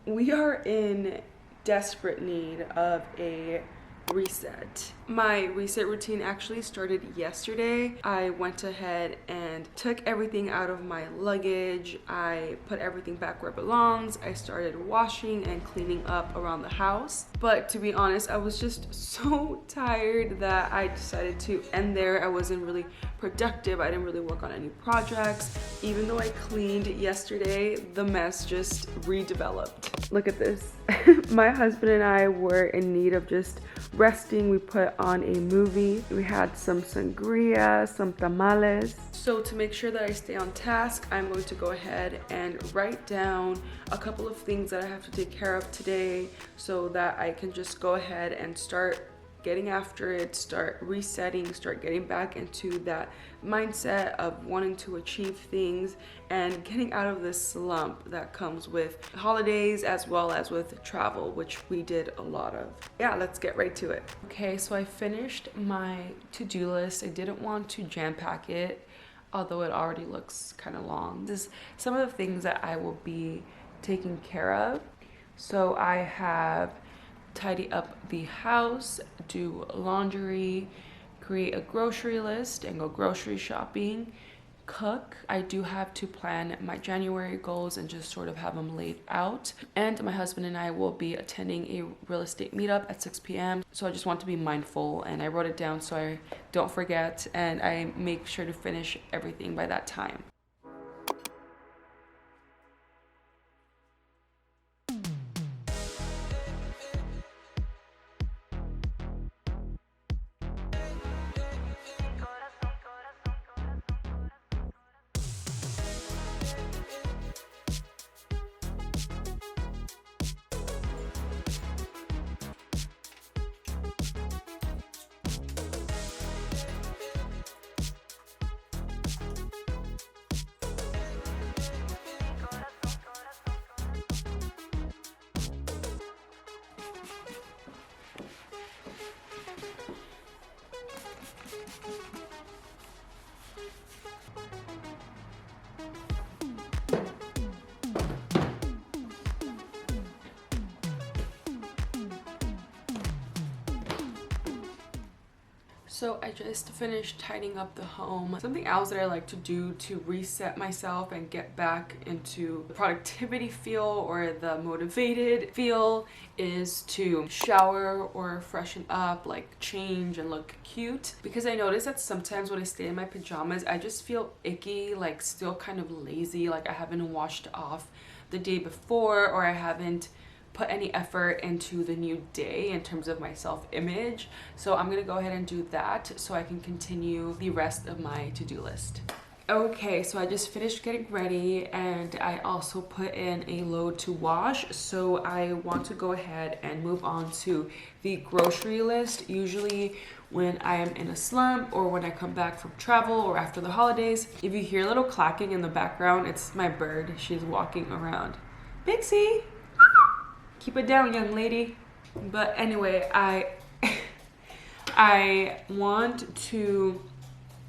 We are in desperate need of a reset. My reset routine actually started yesterday. I went ahead and took everything out of my luggage. I put everything back where it belongs. I started washing and cleaning up around the house. But to be honest, I was just so tired that I decided to end there. I wasn't really productive. I didn't really work on any projects. Even though I cleaned yesterday, the mess just redeveloped. Look at this. My husband and I were in need of just resting. We put on a movie. We had some sangria, some tamales. So to make sure that I stay on task, I'm going to go ahead and write down a couple of things that I have to take care of today so that I can just go ahead and start getting after it, start resetting, start getting back into that mindset of wanting to achieve things and getting out of this slump that comes with holidays as well as with travel, which we did a lot of. Yeah, let's get right to it. Okay, so I finished my to-do list. I didn't want to jam pack it, although it already looks kind of long. This is some of the things that I will be taking care of. So I have tidy up the house, do laundry, create a grocery list and go grocery shopping, cook. I do have to plan my January goals and just sort of have them laid out. And my husband and I will be attending a real estate meetup at 6 p.m. So I just want to be mindful, and I wrote it down so I don't forget, and I make sure to finish everything by that time. So I just finished tidying up the home. Something else that I like to do to reset myself and get back into the productivity feel or the motivated feel is to shower or freshen up, like change and look cute. Because I notice that sometimes when I stay in my pajamas, I just feel icky, like still kind of lazy, like I haven't washed off the day before, or I haven't put any effort into the new day in terms of my self-image. So I'm gonna go ahead and do that so I can continue the rest of my to-do list. Okay, so I just finished getting ready, and I also put in a load to wash. So I want to go ahead and move on to the grocery list. Usually when I am in a slump or when I come back from travel or after the holidays, if you hear a little clacking in the background, it's my bird. She's walking around. Pixie! Keep it down, young lady. But anyway, I want to,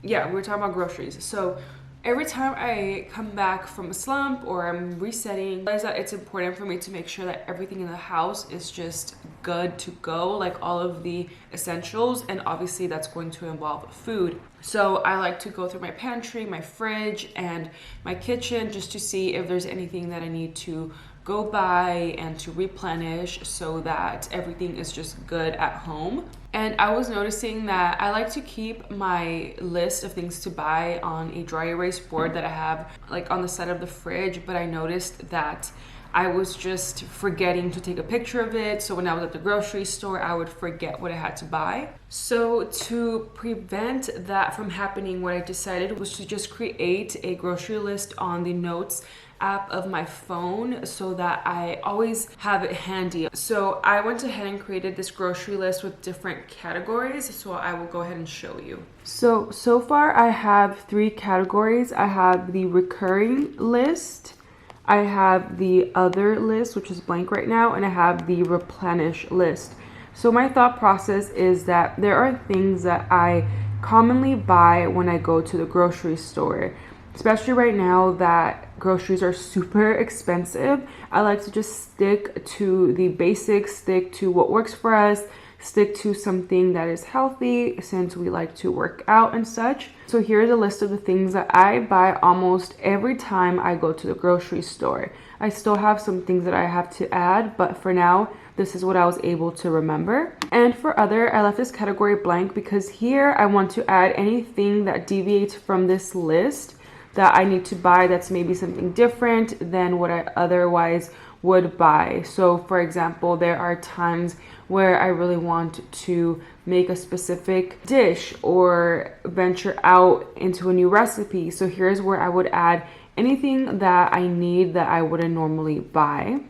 yeah, we were talking about groceries. So every time I come back from a slump or I'm resetting, I realize that it's important for me to make sure that everything in the house is just good to go, like all of the essentials, and obviously that's going to involve food. So I like to go through my pantry, my fridge, and my kitchen just to see if there's anything that I need to go buy and to replenish so that everything is just good at home. And I was noticing that I like to keep my list of things to buy on a dry erase board that I have like on the side of the fridge, but I noticed that I was just forgetting to take a picture of it. So when I was at the grocery store, I would forget what I had to buy. So to prevent that from happening, what I decided was to just create a grocery list on the notes app of my phone so that I always have it handy. So I went ahead and created this grocery list with different categories. So I will go ahead and show you. So far I have 3 categories. I have the recurring list, I have the other list, which is blank right now, and I have the replenish list. So my thought process is that there are things that I commonly buy when I go to the grocery store. especially right now that groceries are super expensive. I like to just stick to the basics, stick to what works for us, stick to something that is healthy since we like to work out and such. So here's a list of the things that I buy almost every time I go to the grocery store. I still have some things that I have to add, but for now, this is what I was able to remember. And for other, I left this category blank because here I want to add anything that deviates from this list that I need to buy that's maybe something different than what I otherwise would buy. So for example, there are times where I really want to make a specific dish or venture out into a new recipe. So here's where I would add anything that I need that I wouldn't normally buy.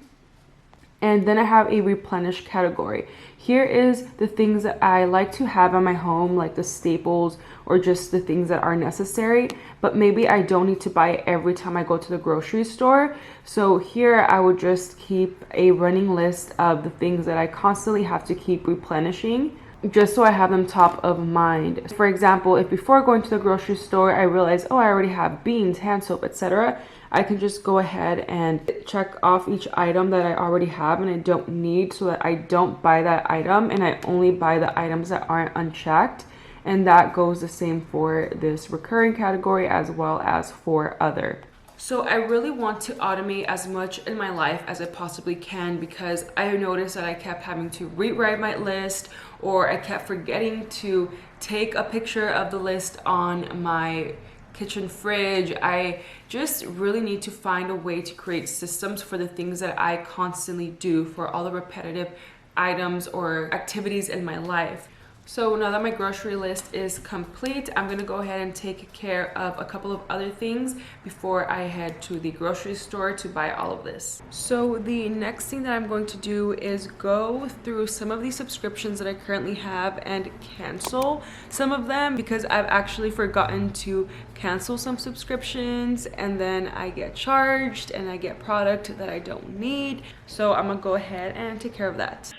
And then I have a replenish category. Here is the things that I like to have in my home, like the staples or just the things that are necessary, but maybe I don't need to buy it every time I go to the grocery store. So here I would just keep a running list of the things that I constantly have to keep replenishing, just so I have them top of mind. For example, if before going to the grocery store I realize, oh, I already have beans, hand soap, etc., I can just go ahead and check off each item that I already have and I don't need, so that I don't buy that item and I only buy the items that aren't unchecked. And that goes the same for this recurring category as well as for other. So I really want to automate as much in my life as I possibly can, because I noticed that I kept having to rewrite my list, or I kept forgetting to take a picture of the list on my kitchen fridge. I just really need to find a way to create systems for the things that I constantly do, for all the repetitive items or activities in my life. So now that my grocery list is complete, I'm gonna go ahead and take care of a couple of other things before I head to the grocery store to buy all of this. So the next thing that I'm going to do is go through some of these subscriptions that I currently have and cancel some of them, because I've actually forgotten to cancel some subscriptions and then I get charged and I get product that I don't need. So I'm gonna go ahead and take care of that.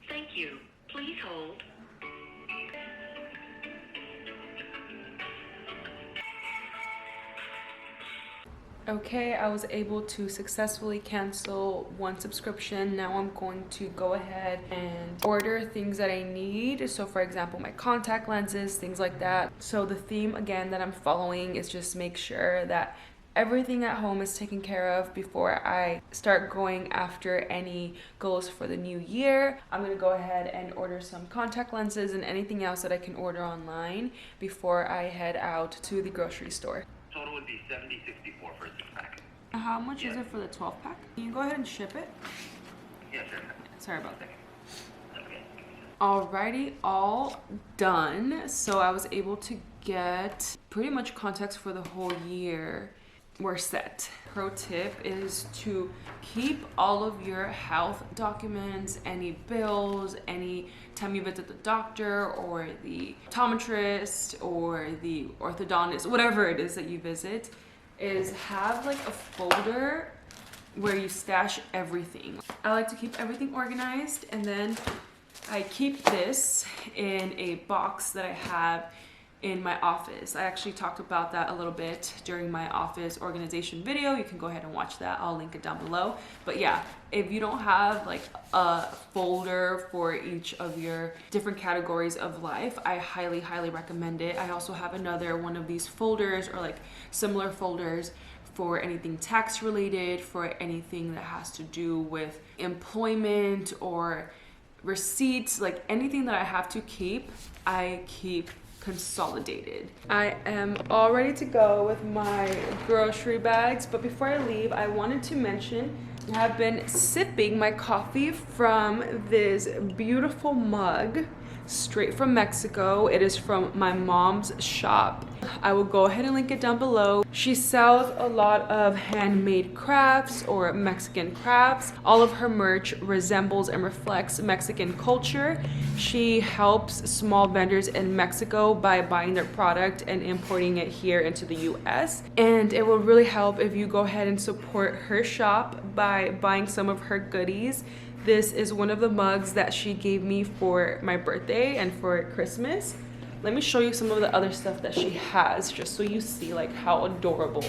Thank you. Please hold. Okay, I was able to successfully cancel one subscription. Now I'm going to go ahead and order things that I need. So for example, my contact lenses, things like that. So the theme again that I'm following is just make sure that everything at home is taken care of before I start going after any goals for the new year. I'm gonna go ahead and order some contact lenses and anything else that I can order online before I head out to the grocery store. Total would be $70.64 for a 6-pack. How much is it for the 12-pack? Can you go ahead and ship it? Yes, sir. Sorry about that. Okay. Alrighty, all done. So I was able to get pretty much contacts for the whole year. We're set. Pro tip is to keep all of your health documents, any bills, any time you visit the doctor or the optometrist or the orthodontist, whatever it is that you visit, is have like a folder where you stash everything. I like to keep everything organized, and then I keep this in a box that I have in my office. I actually talked about that a little bit during my office organization video. You can go ahead and watch that. I'll link it down below. But yeah, if you don't have like a folder for each of your different categories of life, I highly, highly recommend it. I also have another one of these folders, or like similar folders, for anything tax related, for anything that has to do with employment or receipts, like anything that I have to keep, I keep consolidated. I am all ready to go with my grocery bags, but before I leave, I wanted to mention I have been sipping my coffee from this beautiful mug straight from Mexico. It is from my mom's shop. I will go ahead and link it down below. She sells a lot of handmade crafts or Mexican crafts. All of her merch resembles and reflects Mexican culture. She helps small vendors in Mexico by buying their product and importing it here into the US. And it will really help if you go ahead and support her shop by buying some of her goodies. This is one of the mugs that she gave me for my birthday and for Christmas. Let me show you some of the other stuff that she has, just so you see like how adorable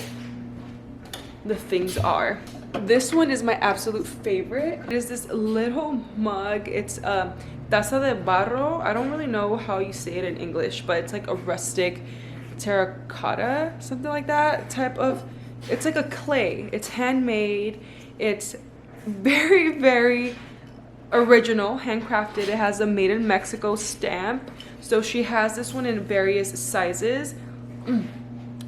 the things are. This one is my absolute favorite. It is this little mug. It's taza de barro. I don't really know how you say it in English, but it's like a rustic terracotta, something like that type of. It's like a clay. It's handmade. It's very, very original, handcrafted. It has a made in Mexico stamp. So she has this one in various sizes.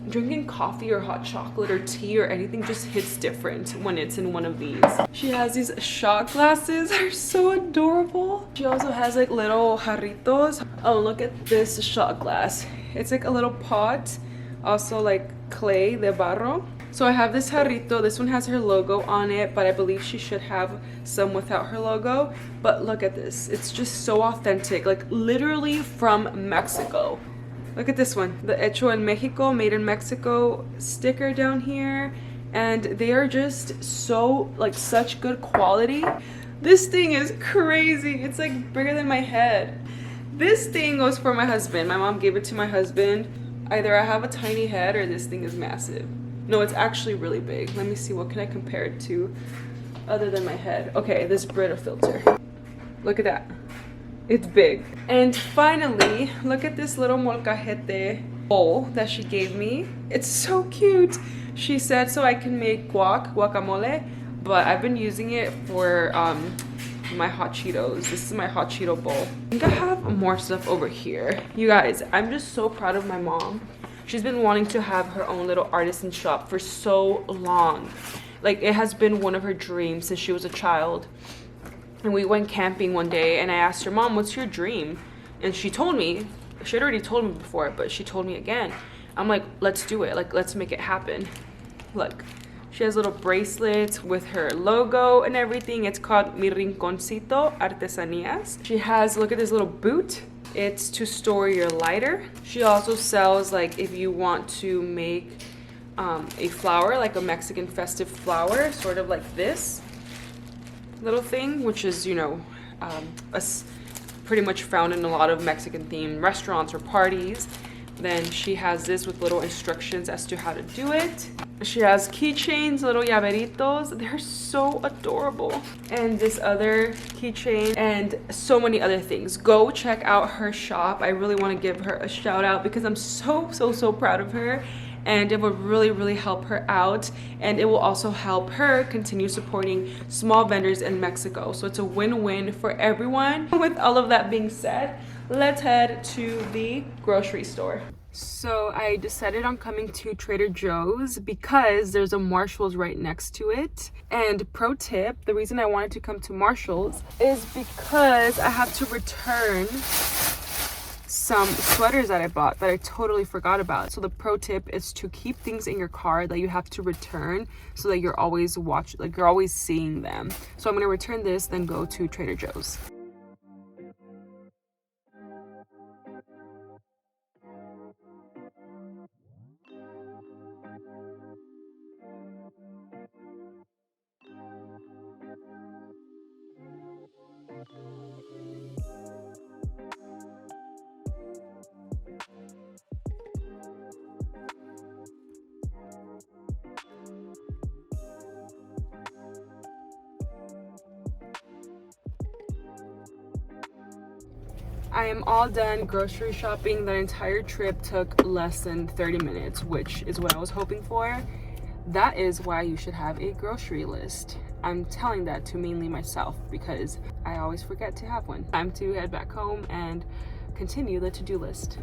Drinking coffee or hot chocolate or tea or anything just hits different when it's in one of these. She has these shot glasses. They're so adorable. She also has like little jarritos. Oh, look at this shot glass. It's like a little pot, also like clay de barro. So I have this jarrito. This one has her logo on it, but I believe she should have some without her logo. But look at this. It's just so authentic, like literally from Mexico. Look at this one, the Hecho en Mexico, made in Mexico sticker down here. And they are just so, like, such good quality. This thing is crazy. It's like bigger than my head. This thing goes for my husband. My mom gave it to my husband. Either I have a tiny head or this thing is massive. No, it's actually really big. Let me see, what can I compare it to other than my head? Okay, this Brita filter. Look at that. It's big. And finally, look at this little molcajete bowl that she gave me. It's so cute. She said so I can make guacamole, but I've been using it for my hot Cheetos. This is my hot Cheeto bowl. I think I have more stuff over here. You guys, I'm just so proud of my mom. She's been wanting to have her own little artisan shop for so long. Like, it has been one of her dreams since she was a child. And we went camping one day and I asked her, Mom, what's your dream? And she told me, she had already told me before, but she told me again. I'm like, let's do it. Like, let's make it happen. Look, she has little bracelets with her logo and everything. It's called Mi Rinconcito Artesanías. She has, look at this little boot. It's to store your lighter. She also sells, like, if you want to make a flower, like a Mexican festive flower, sort of like this little thing, which is, you know, pretty much found in a lot of Mexican themed restaurants or parties. Then she has this with little instructions as to how to do it. She has keychains, little llaveritos. They're so adorable. And this other keychain and so many other things. Go check out her shop. I really want to give her a shout out because I'm so proud of her. And it will really help her out, and it will also help her continue supporting small vendors in Mexico. So it's a win-win for everyone. With all of that being said, let's head to the grocery store. So I decided on coming to Trader Joe's because there's a Marshall's right next to it. And pro tip, the reason I wanted to come to Marshall's is because I have to return some sweaters that I bought that I totally forgot about. So the pro tip is to keep things in your car that you have to return so that you're always you're always seeing them. So I'm gonna return this, then go to Trader Joe's. I am all done grocery shopping. That entire trip took less than 30 minutes, which is what I was hoping for. That is why you should have a grocery list. I'm telling that to mainly myself because I always forget to have one. Time to head back home and continue the to-do list.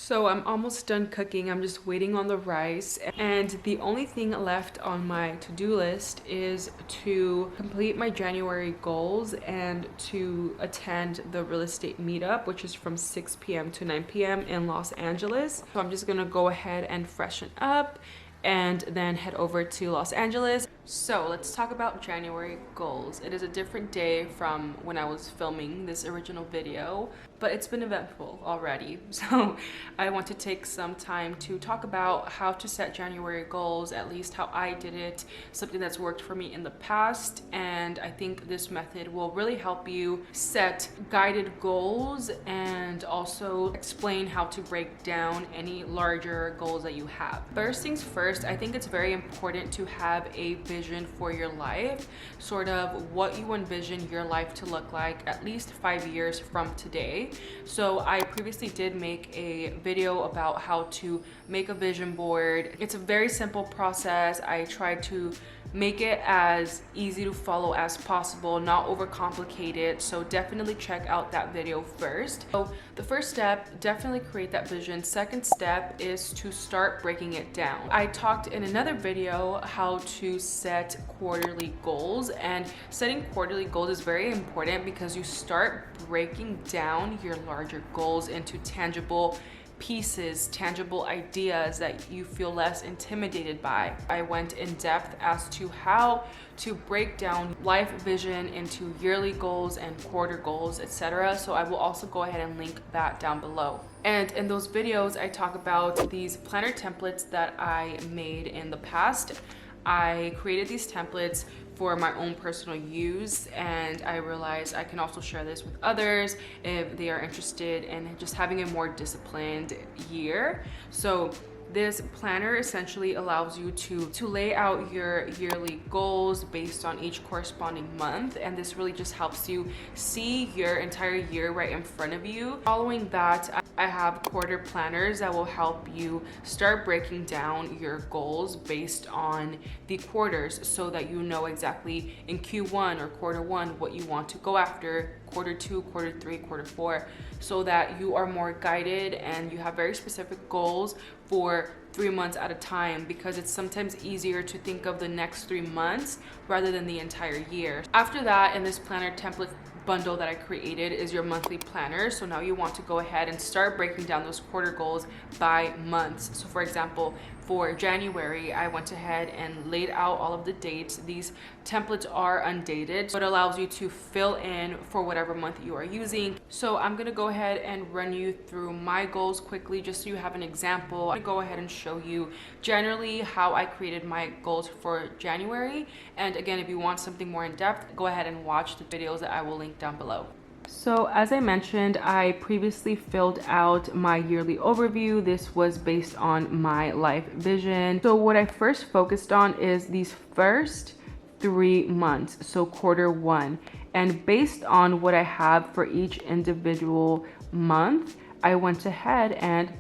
So I'm almost done cooking. I'm just waiting on the rice. And the only thing left on my to-do list is to complete my January goals and to attend the real estate meetup, which is from 6 p.m. to 9 p.m. in Los Angeles. So I'm just gonna go ahead and freshen up and then head over to Los Angeles. So let's talk about January goals. It is a different day from when I was filming this original video, but it's been eventful already. So I want to take some time to talk about how to set January goals, at least how I did it, something that's worked for me in the past. And I think this method will really help you set guided goals and also explain how to break down any larger goals that you have. First things first, I think it's very important to have a vision for your life, sort of what you envision your life to look like at least 5 years from today. So I previously did make a video about how to make a vision board. It's a very simple process. I tried to make it as easy to follow as possible, not overcomplicate it. So definitely check out that video first. So the first step, definitely create that vision. Second step is to start breaking it down. I talked in another video how to set quarterly goals, and setting quarterly goals is very important because you start breaking down your larger goals into tangible pieces, tangible ideas that you feel less intimidated by. I went in depth as to how to break down life vision into yearly goals and quarter goals, etc. So I will also go ahead and link that down below. And in those videos, I talk about these planner templates that I made in the past. I created these templates for my own personal use, and I realized I can also share this with others if they are interested in just having a more disciplined year. So this planner essentially allows you to lay out your yearly goals based on each corresponding month, and this really just helps you see your entire year right in front of you. Following that, I have quarter planners that will help you start breaking down your goals based on the quarters so that you know exactly in Q1 or quarter one what you want to go after, quarter two, quarter three, quarter four, so that you are more guided and you have very specific goals for 3 months at a time, because it's sometimes easier to think of the next 3 months rather than the entire year. After that, in this planner template bundle that I created is your monthly planner. So now you want to go ahead and start breaking down those quarter goals by months. So for example, for January, I went ahead and laid out all of the dates. These templates are undated, so it allows you to fill in for whatever month you are using. So I'm gonna go ahead and run you through my goals quickly just so you have an example. I'm gonna go ahead and show you generally how I created my goals for January. And again, if you want something more in depth, go ahead and watch the videos that I will link down below. So as I mentioned, I previously filled out my yearly overview. This was based on my life vision. So what I first focused on is these first 3 months, so quarter one. And based on what I have for each individual month, I went ahead and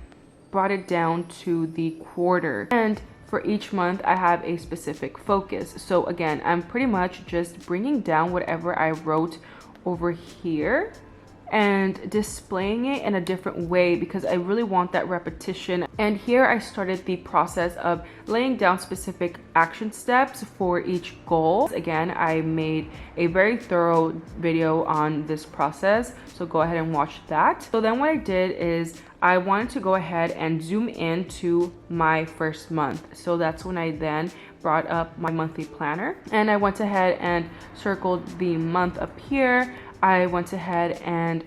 brought it down to the quarter. And for each month, I have a specific focus. So again, I'm pretty much just bringing down whatever I wrote over here and displaying it in a different way because I really want that repetition. And here I started the process of laying down specific action steps for each goal. Again, I made a very thorough video on this process, so go ahead and watch that. So then what I did is I wanted to go ahead and zoom in to my first month. So that's when I then brought up my monthly planner and I went ahead and circled the month up here. I went ahead and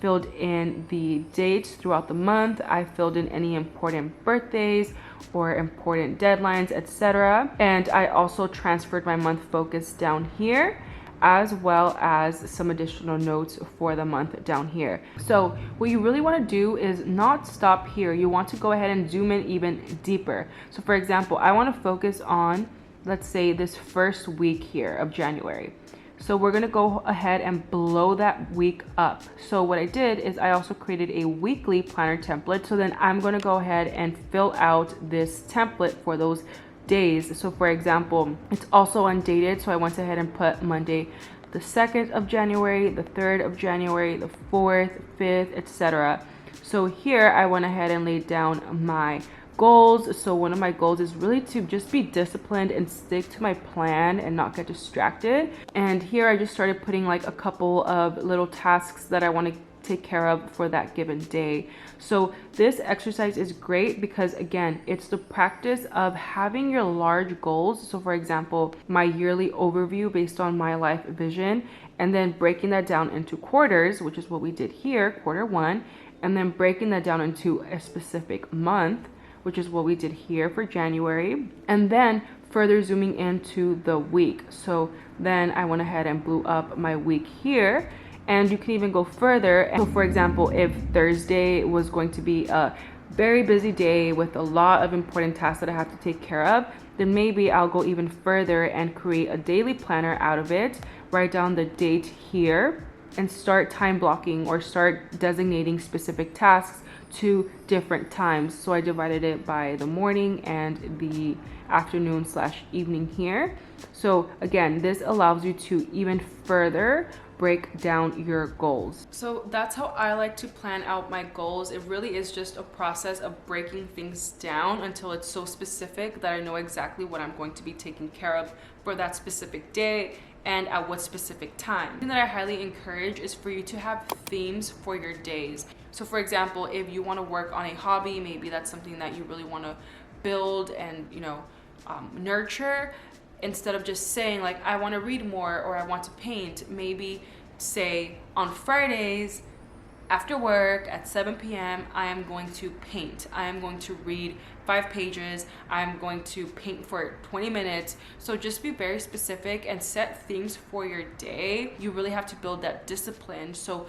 filled in the dates throughout the month. I filled in any important birthdays or important deadlines, etc. And I also transferred my month focus down here, as well as some additional notes for the month down here. So what you really want to do is not stop here. You want to go ahead and zoom in even deeper. So for example, I want to focus on, let's say, this first week here of January. So we're gonna go ahead and blow that week up. So what I did is I also created a weekly planner template. So then I'm gonna go ahead and fill out this template for those days. So for example, it's also undated. So I went ahead and put Monday, the 2nd of January, the 3rd of January, the 4th, 5th, etc. So here I went ahead and laid down my goals. So one of my goals is really to just be disciplined and stick to my plan and not get distracted. And here I just started putting like a couple of little tasks that I want to take care of for that given day. So this exercise is great because again, it's the practice of having your large goals. So for example, my yearly overview based on my life vision, and then breaking that down into quarters, which is what we did here, quarter one, and then breaking that down into a specific month, which is what we did here for January, and then further zooming into the week. So then I went ahead and blew up my week here, and you can even go further. So for example, if Thursday was going to be a very busy day with a lot of important tasks that I have to take care of, then maybe I'll go even further and create a daily planner out of it, write down the date here, and start time blocking or start designating specific tasks to different times. So I divided it by the morning and the afternoon / evening here. So again, this allows you to even further break down your goals. So that's how I like to plan out my goals. It really is just a process of breaking things down until it's so specific that I know exactly what I'm going to be taking care of for that specific day and at what specific time. Something that I highly encourage is for you to have themes for your days. So for example, if you want to work on a hobby, maybe that's something that you really want to build and nurture, instead of just saying like I want to read more or I want to paint, maybe say on Fridays after work at 7 p.m. I am going to paint. I am going to read 5 pages. I'm going to paint for 20 minutes. So just be very specific and set themes for your day. You really have to build that discipline. So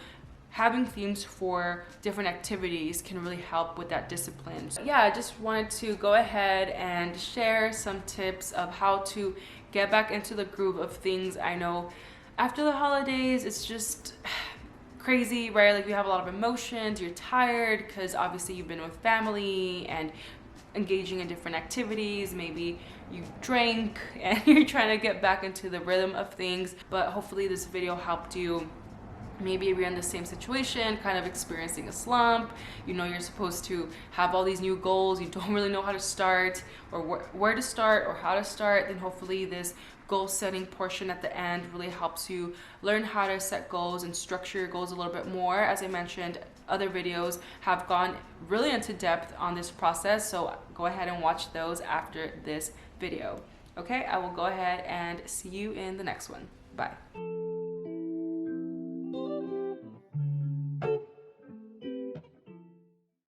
having themes for different activities can really help with that discipline. So yeah, I just wanted to go ahead and share some tips of how to get back into the groove of things. I know after the holidays, it's just crazy, right? Like we have a lot of emotions, you're tired because obviously you've been with family and engaging in different activities. Maybe you drank and you're trying to get back into the rhythm of things, but hopefully this video helped you. Maybe if you're in the same situation, kind of experiencing a slump, you're supposed to have all these new goals, you don't really know how to start or where to start or how to start, then hopefully this goal setting portion at the end really helps you learn how to set goals and structure your goals a little bit more. As I mentioned, other videos have gone really into depth on this process, so go ahead and watch those after this video. Okay, I will go ahead and see you in the next one. Bye.